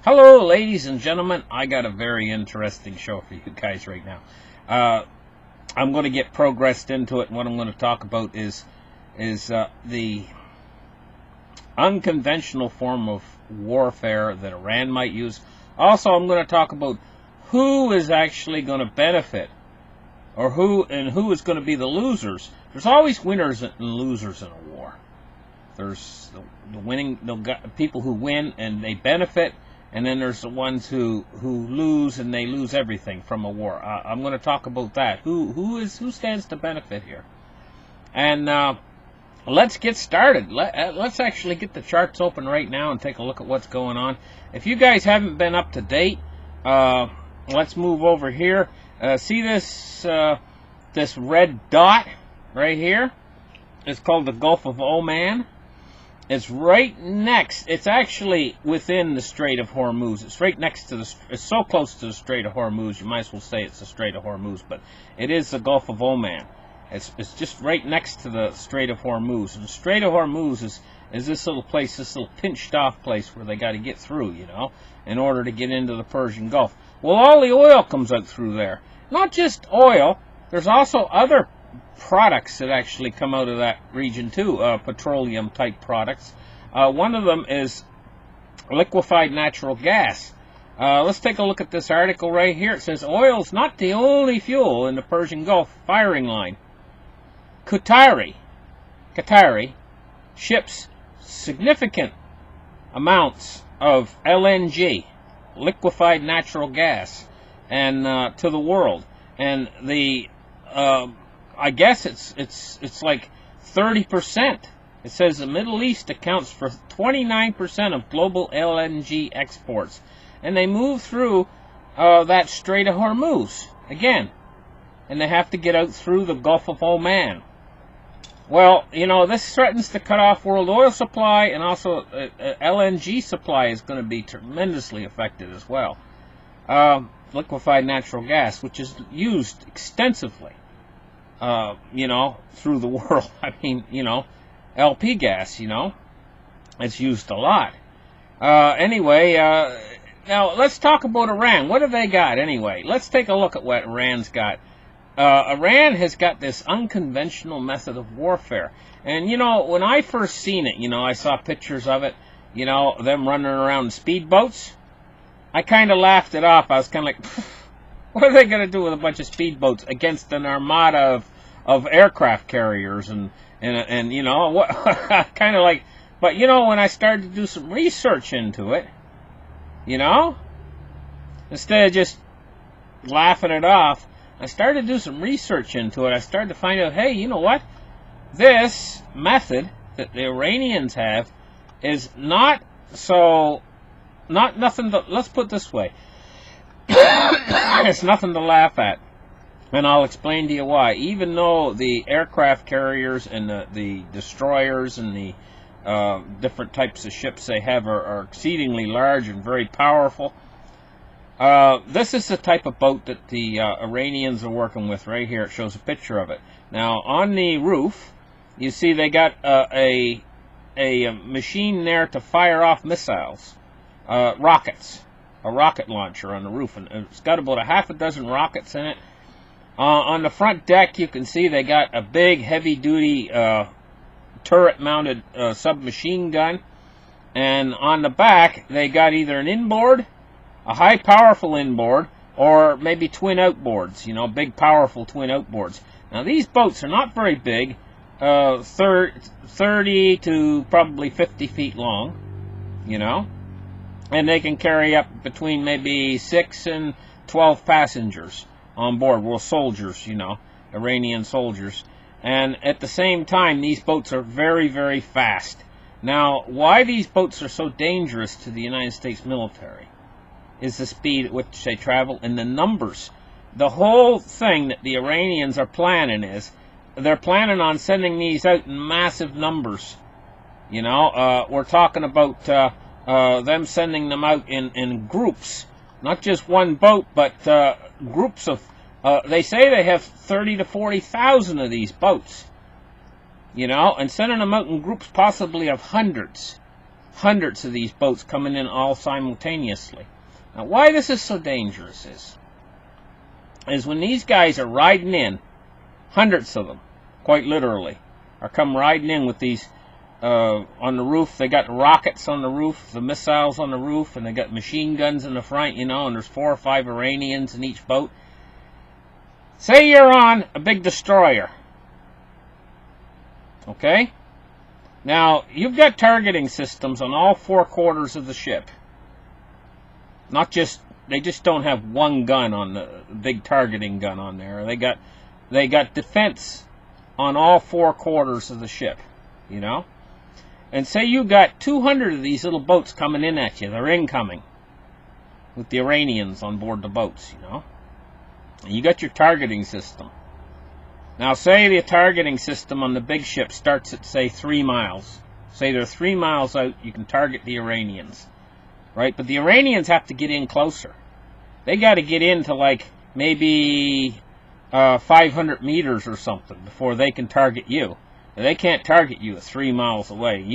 Hello, ladies and gentlemen. I got a very interesting show for you guys right now. I'm going to get progressed into it, and what I'm going to talk about is the unconventional form of warfare that Iran might use. Also, I'm going to talk about who is actually going to benefit, or who is going to be the losers. There's always winners and losers in a war. There's the people who win and they benefit, and then there's the ones who lose and they lose everything from a war. I'm going to talk about that. Who stands to benefit here? And let's get started. Let's actually get the charts open right now and take a look at what's going on. If you guys haven't been up to date, let's move over here. See this this red dot right here? It's called the Gulf of Oman. It's right next. It's actually within the Strait of Hormuz. It's right next to it's so close to the Strait of Hormuz, you might as well say it's the Strait of Hormuz, but it is the Gulf of Oman. It's just right next to the Strait of Hormuz. And the Strait of Hormuz is this little place, this little pinched off place where they got to get through, in order to get into the Persian Gulf. Well, all the oil comes out through there. Not just oil. There's also other products that actually come out of that region too, petroleum type products. One of them is liquefied natural gas. Let's take a look at this article right here. It says oil's not the only fuel in the Persian Gulf firing line. Qatari ships significant amounts of LNG, liquefied natural gas, and to the world. And the I guess it's like 30%. It says the Middle East accounts for 29% of global LNG exports, and they move through that Strait of Hormuz again, and they have to get out through the Gulf of Oman. Well, this threatens to cut off world oil supply, and also LNG supply is going to be tremendously affected as well. Liquefied natural gas, which is used extensively through the world. I mean, LP gas, it's used a lot. Anyway, now let's talk about Iran. What have they got anyway? Let's take a look at what Iran's got. Iran has got this unconventional method of warfare. And, when I first seen it, I saw pictures of it, them running around in speedboats. I kind of laughed it off. I was kind of like, what are they going to do with a bunch of speedboats against an armada of aircraft carriers and what kind of like, but when I started to do some research into it, instead of just laughing it off, I started to do some research into it. I started to find out, hey, you know what? This method that the Iranians have is not nothing to, let's put it this way. It's nothing to laugh at. And I'll explain to you why. Even though the aircraft carriers and the destroyers and the different types of ships they have are exceedingly large and very powerful, this is the type of boat that the Iranians are working with right here. It shows a picture of it. Now, on the roof, you see they got a machine there to fire off missiles, rockets, a rocket launcher on the roof, and it's got about a half a dozen rockets in it. On the front deck, you can see they got a big, heavy-duty turret-mounted submachine gun, and on the back, they got either an inboard, a high powerful inboard, or maybe twin outboards, big powerful twin outboards. Now these boats are not very big, 30 to probably 50 feet long, and they can carry up between maybe 6 and 12 passengers on board. Well, soldiers, Iranian soldiers. And at the same time, these boats are very, very fast. Now, why these boats are so dangerous to the United States military is the speed at which they travel and the numbers. The whole thing that the Iranians are planning is they're planning on sending these out in massive numbers. We're talking about them sending them out in groups, not just one boat, but groups of. They say they have 30 to 40,000 of these boats, and sending them out in groups possibly of hundreds. hundreds of these boats coming in all simultaneously. Now, why this is so dangerous is when these guys are riding in, hundreds of them, quite literally, are come riding in with these on the roof. They got rockets on the roof, the missiles on the roof, and they got machine guns in the front, you know, and there's 4 or 5 Iranians in each boat. Say you're on a big destroyer. Okay? Now, you've got targeting systems on all 4 quarters of the ship. They just don't have one gun on the big targeting gun on there. They got defense on all 4 quarters of the ship, you know? And say you got 200 of these little boats coming in at you. They're incoming with the Iranians on board the boats, you know? And you got your targeting system. Now, say the targeting system on the big ship starts at, say, 3 miles. Say they're 3 miles out, you can target the Iranians, right? But the Iranians have to get in closer. They got to get into, like, maybe 500 meters or something before they can target you. And they can't target you at 3 miles away.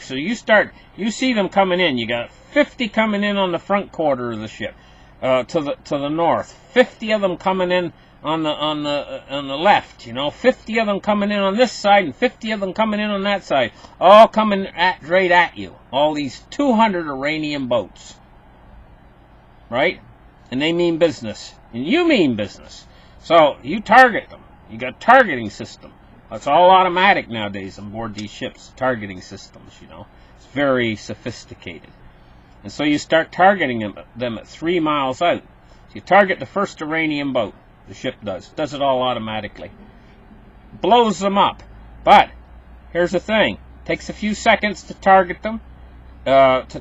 So you see them coming in. You got 50 coming in on the front quarter of the ship, to the north. 50 of them coming in on the left. You know, 50 of them coming in on this side, and 50 of them coming in on that side. All coming right at you. All these 200 Iranian boats, right? And they mean business, and you mean business. So you target them. You got a targeting system. It's all automatic nowadays on board these ships, targeting systems, you know. It's very sophisticated. And so you start targeting them at 3 miles out. So you target the first Iranian boat, the ship does it all automatically. Blows them up. But here's the thing. Takes a few seconds to target them.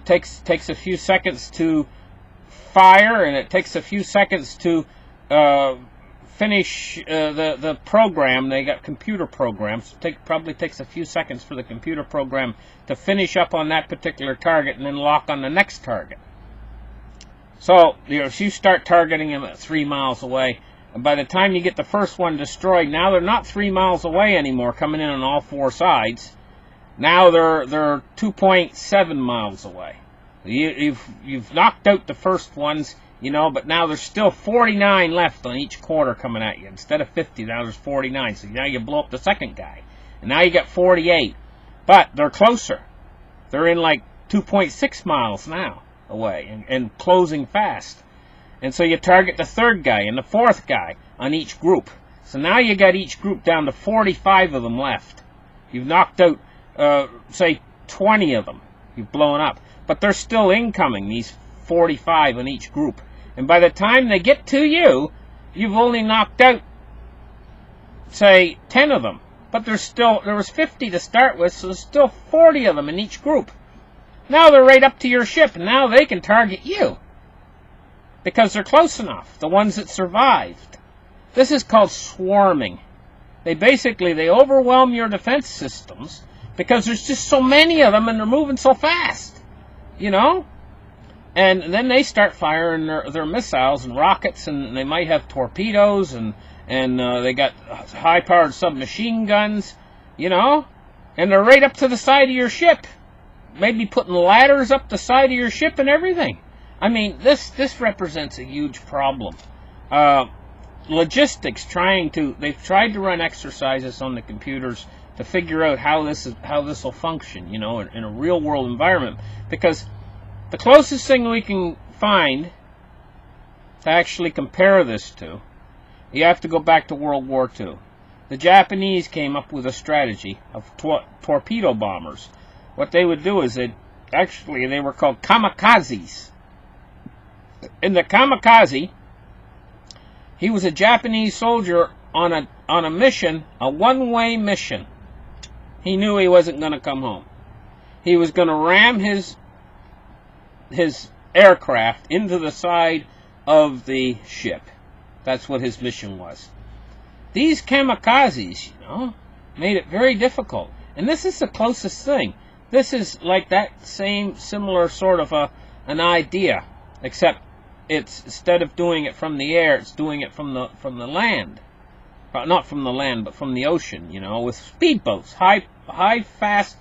Takes a few seconds to fire, and it takes a few seconds to finish the program. They got computer programs. Probably takes a few seconds for the computer program to finish up on that particular target and then lock on the next target. So, you start targeting them at 3 miles away, and by the time you get the first one destroyed, now they're not 3 miles away anymore, coming in on all 4 sides. Now they're 2.7 miles away. You've knocked out the first ones, you know, but now there's still 49 left on each quarter coming at you. Instead of 50, now there's 49. So now you blow up the second guy. And now you got 48. But they're closer. They're in like 2.6 miles now away and closing fast. And so you target the third guy and the fourth guy on each group. So now you got each group down to 45 of them left. You've knocked out, say, 20 of them. You've blown up. But they're still incoming, these 45 in each group. And by the time they get to you, you've only knocked out, say, 10 of them. But there was 50 to start with, so there's still 40 of them in each group. Now they're right up to your ship, and now they can target you. Because they're close enough, the ones that survived. This is called swarming. They overwhelm your defense systems because there's just so many of them and they're moving so fast. You know? And then they start firing their missiles and rockets, and they might have torpedoes, and they got high-powered submachine guns, you know? And they're right up to the side of your ship. Maybe putting ladders up the side of your ship and everything. I mean, this represents a huge problem. Logistics they've tried to run exercises on the computers to figure out how this will function, you know, in a real-world environment, because the closest thing we can find to actually compare this to, you have to go back to World War II. The Japanese came up with a strategy of torpedo bombers. What they would do is they were called kamikazes. And the kamikaze, he was a Japanese soldier on a mission, a one-way mission. He knew he wasn't going to come home. He was going to ram his aircraft into the side of the ship. That's what his mission was. These kamikazes, you know, made it very difficult. And this is the closest thing. This is like that similar sort of an idea, except it's, instead of doing it from the air, it's doing it from the land. Not from the land, but from the ocean, you know, with speedboats, high, fast,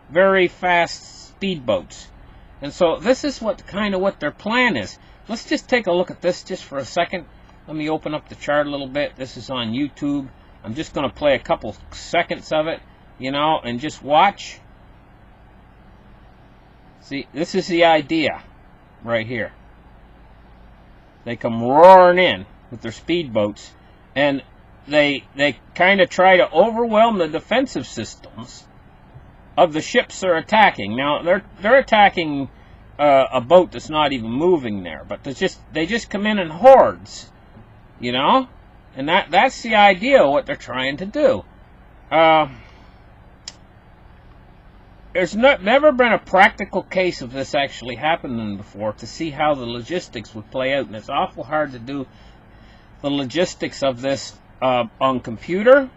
very fast speedboats. And so this is what their plan is. Let's just take a look at this just for a second. Let me open up the chart a little bit. This is on YouTube. I'm just going to play a couple seconds of it, and just watch. See, this is the idea right here. They come roaring in with their speedboats, and they kind of try to overwhelm the defensive systems of the ships they're attacking. Now they're attacking a boat that's not even moving there, but they just come in hordes, and that's the idea of what they're trying to do. There's never been a practical case of this actually happening before to see how the logistics would play out, and it's awful hard to do the logistics of this on computer,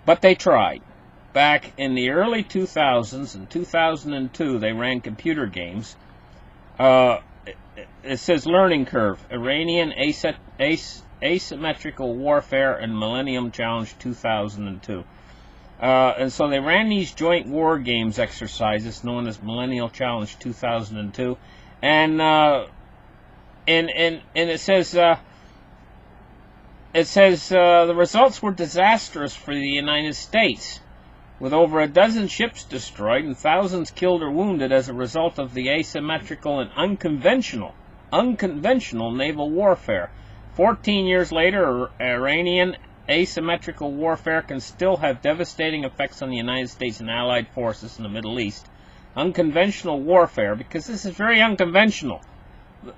but they tried. Back in the early 2000s, in 2002, they ran computer games. It says learning curve, Iranian asymmetrical warfare and Millennium Challenge 2002. And so they ran these joint war games exercises known as Millennial Challenge 2002, and it says the results were disastrous for the United States, with over a dozen ships destroyed and thousands killed or wounded as a result of the asymmetrical and unconventional naval warfare. 14 years later, Iranian asymmetrical warfare can still have devastating effects on the United States and Allied forces in the Middle East. Unconventional warfare, because this is very unconventional.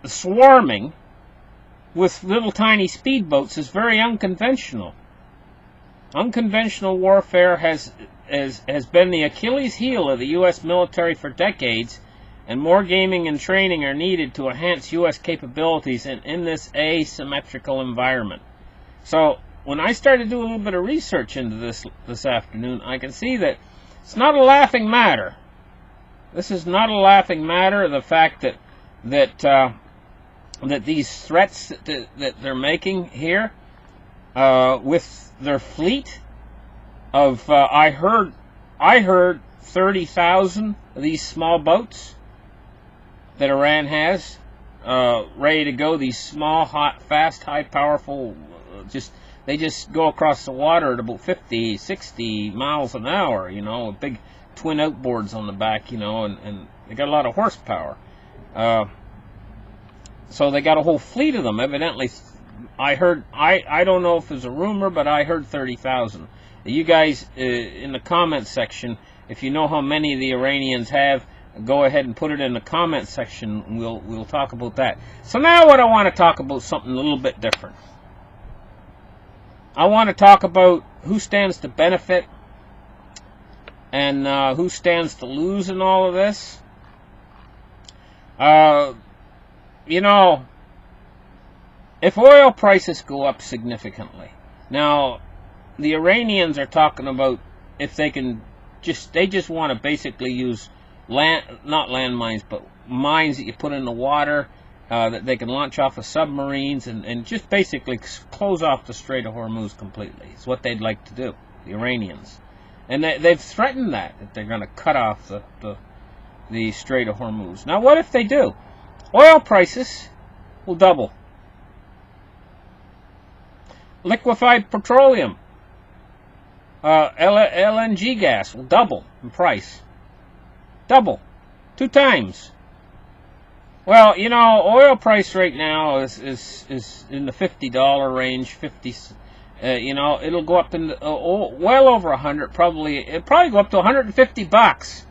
Swarming with little tiny speedboats is very unconventional. Unconventional warfare has been the Achilles heel of the U.S. military for decades, and more gaming and training are needed to enhance U.S. capabilities in this asymmetrical environment. So, when I started to do a little bit of research into this afternoon, I can see that it's not a laughing matter. This is not a laughing matter. The fact that these threats that they're making here with their fleet of I heard 30,000 of these small boats that Iran has ready to go. These small, hot, fast, high, powerful, they just go across the water at about 50, 60 miles an hour, with big twin outboards on the back, and they got a lot of horsepower. So they got a whole fleet of them. Evidently, I don't know if it's a rumor, but I heard 30,000. You guys, in the comments section, if you know how many the Iranians have, go ahead and put it in the comments section, and we'll talk about that. So now what I want to talk about something a little bit different. I want to talk about who stands to benefit and who stands to lose in all of this. If oil prices go up significantly, now the Iranians are talking about if they can they just want to basically use not landmines, but mines that you put in the water that they can launch off of submarines and just basically close off the Strait of Hormuz completely. It's what they'd like to do, the Iranians. And they've threatened that they're going to cut off the Strait of Hormuz. Now, what if they do? Oil prices will double. Liquefied petroleum, LNG gas will double in price. Double. 2 times. Well, oil price right now is in the $50 range, 50. It'll go up in well over 100. It'll probably go up to $150.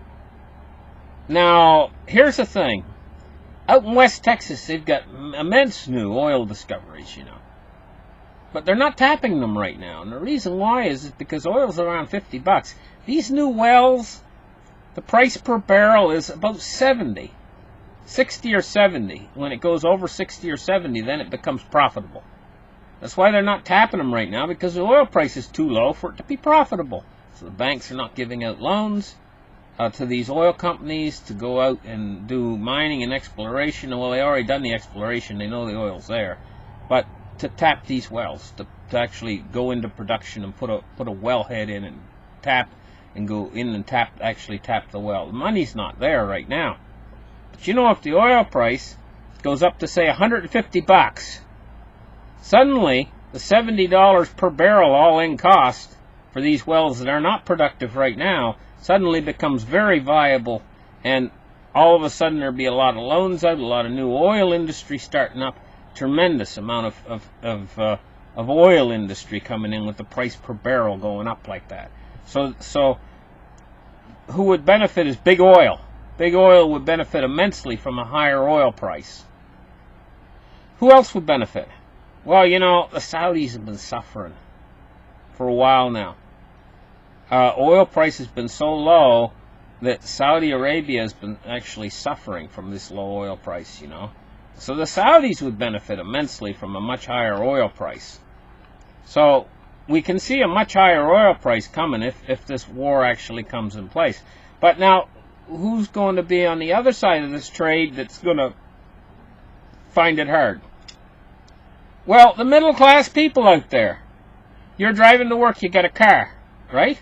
Now, here's the thing. Out in West Texas, they've got immense new oil discoveries, but they're not tapping them right now. And the reason why is because oil's around $50. These new wells, the price per barrel is about 60 or 70. When it goes over 60 or 70, then it becomes profitable. That's why they're not tapping them right now, because the oil price is too low for it to be profitable. So the banks are not giving out loans to these oil companies to go out and do mining and exploration. Well, they already done the exploration. They know the oil's there. But to tap these wells, to actually go into production and put a wellhead in and tap and go in and actually tap the well. The money's not there right now. But you know, if the oil price goes up to, say, $150, suddenly the $70 per barrel all-in cost for these wells that are not productive right now suddenly becomes very viable, and all of a sudden there'll be a lot of loans out, a lot of new oil industry starting up, tremendous amount of oil industry coming in with the price per barrel going up like that. So who would benefit is big oil. Big oil would benefit immensely from a higher oil price. Who else would benefit? Well, you know, the Saudis have been suffering for a while now. Oil price has been so low that Saudi Arabia has been actually suffering from this low oil price, you know. So the Saudis would benefit immensely from a much higher oil price. So we can see a much higher oil price coming if this war actually comes in place. But now, who's going to be on the other side of this trade that's going to find it hard? Well, the middle class people out there. You're driving to work, you get a car, right?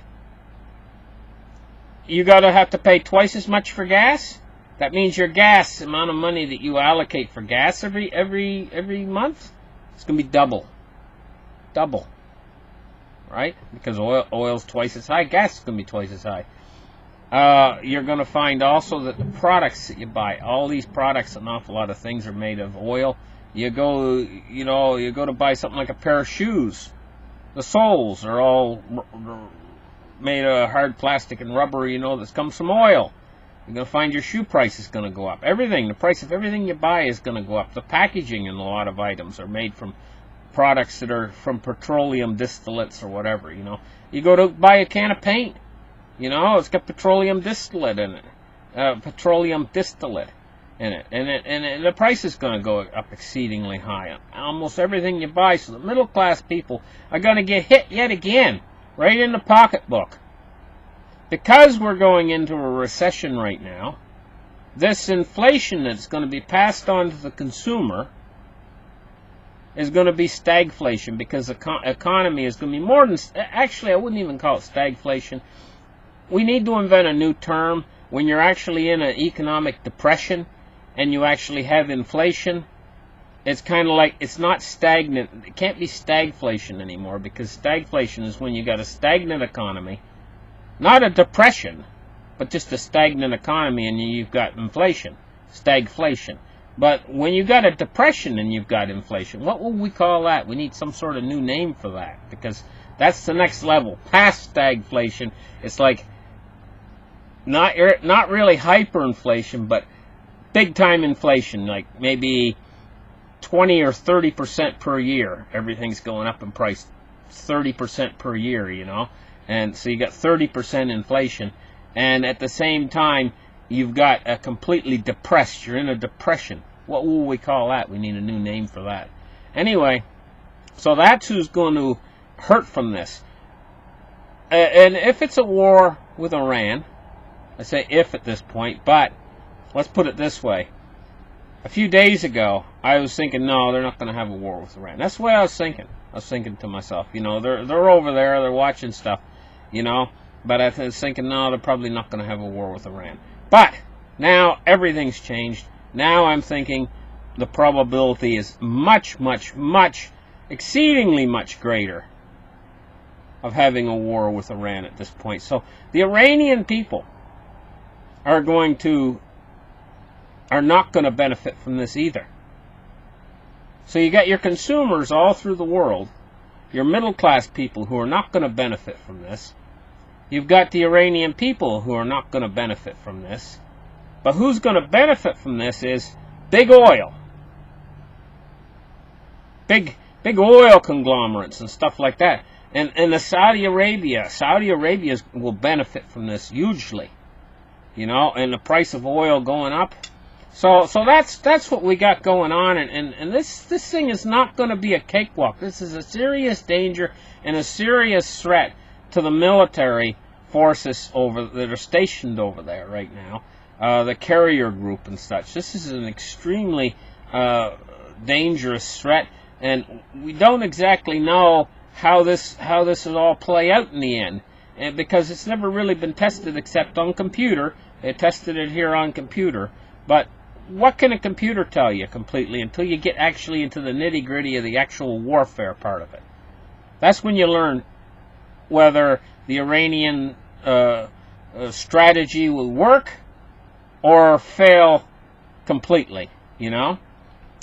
You gotta have to pay twice as much for gas. That means your gas, the amount of money that you allocate for gas every month, it's gonna be double, right? Because oil's twice as high, gas is gonna be twice as high. You're gonna find also that the products that you buy, all these products, an awful lot of things are made of oil. You go to buy something like a pair of shoes. The soles are all made of hard plastic and rubber, you know, that comes from oil. You're going to find your shoe price is going to go up. Everything, the price of everything you buy is going to go up. The packaging in a lot of items are made from products that are from petroleum distillates or whatever, you know. You go to buy a can of paint, you know, it's got petroleum distillate in it. And the price is going to go up exceedingly high on almost everything you buy. So the middle class people are going to get hit yet again, right in the pocketbook. Because we're going into a recession right now, this inflation that's going to be passed on to the consumer is going to be stagflation, because the economy is going to be more than... Actually, I wouldn't even call it stagflation. We need to invent a new term. When you're actually in an economic depression and you actually have inflation, it's kind of like, it's not stagnant. It can't be stagflation anymore, because stagflation is when you got a stagnant economy, not a depression, but just a stagnant economy, and you've got inflation, stagflation. But when you got a depression and you've got inflation, what will we call that? We need some sort of new name for that, because that's the next level. Past stagflation, it's like not really hyperinflation, but big time inflation, like maybe 20 or 30% per year. Everything's going up in price 30% per year, you know. And so you got 30% inflation, and at the same time you've got a completely depressed, you're in a depression. What will we call that? We need a new name for that. Anyway, so that's who's going to hurt from this. And if it's a war with Iran, I say if at this point, but let's put it this way. A few days ago, I was thinking, no, they're not going to have a war with Iran. That's the way I was thinking. I was thinking to myself, you know, they're over there, they're watching stuff, you know. But I was thinking, no, they're probably not going to have a war with Iran. But now everything's changed. Now I'm thinking the probability is much, much, much, exceedingly much greater of having a war with Iran at this point. So the Iranian people are not going to benefit from this either. So you got your consumers all through the world, your middle class people who are not going to benefit from this. You've got the Iranian people who are not going to benefit from this. But who's going to benefit from this is big oil. Big oil conglomerates and stuff like that. And the Saudi Arabia will benefit from this hugely. You know, and the price of oil going up. So that's what we got going on, and this thing is not going to be a cakewalk. This is a serious danger and a serious threat to the military forces that are stationed over there right now, the carrier group and such. This is an extremely dangerous threat, and we don't exactly know how this will all play out in the end. and because it's never really been tested except on computer. They tested it here on computer, but what can a computer tell you completely until you get actually into the nitty-gritty of the actual warfare part of it? That's when you learn whether the Iranian strategy will work or fail completely, you know?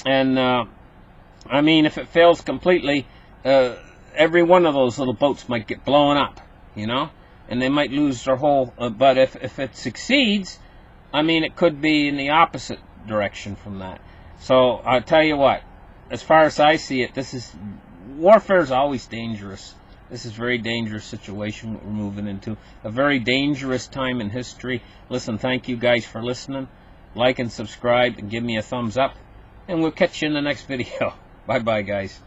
And, I mean, if it fails completely, every one of those little boats might get blown up, you know? And they might lose their whole... but if it succeeds, I mean, it could be in the opposite direction from that. So, I'll tell you what, as far as I see it, warfare is always dangerous. This is a very dangerous situation we're moving into. A very dangerous time in history. Listen, thank you guys for listening. Like and subscribe and give me a thumbs up. And we'll catch you in the next video. Bye-bye, guys.